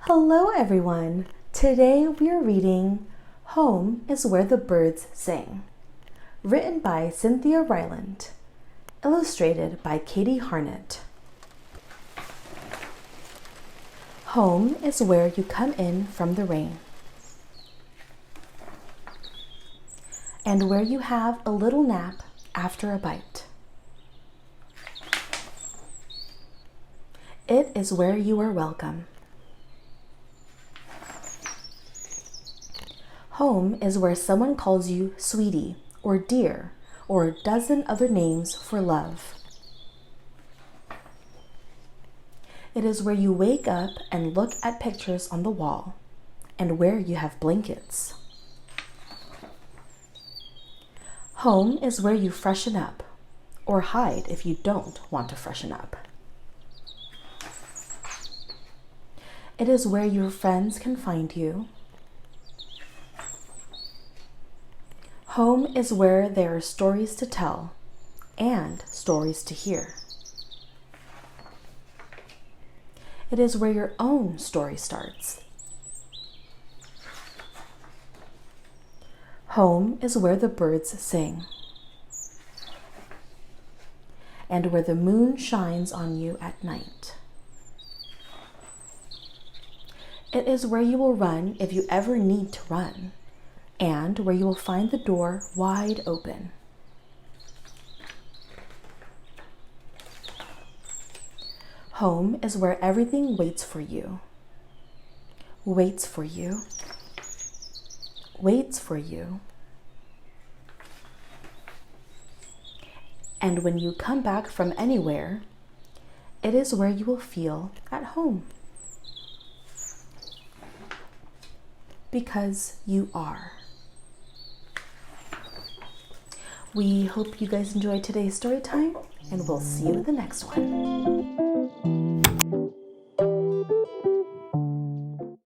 Hello everyone! Today we are reading Home is Where the Birds Sing, written by Cynthia Rylant, illustrated by Katie Harnett. Home is where you come in from the rain, and where you have a little nap after a bite. It is where you are welcome. Home is where someone calls you sweetie or dear or a dozen other names for love. It is where you wake up and look at pictures on the wall and where you have blankets. Home is where you freshen up or hide if you don't want to freshen up. It is where your friends can find you. Home is where there are stories to tell and stories to hear. It is where your own story starts. Home is where the birds sing and where the moon shines on you at night. It is where you will run if you ever need to run, and where you will find the door wide open. Home is where everything waits for you, waits for you, waits for you. And when you come back from anywhere, it is where you will feel at home. Because you are. We hope you guys enjoyed today's story time, and we'll see you in the next one.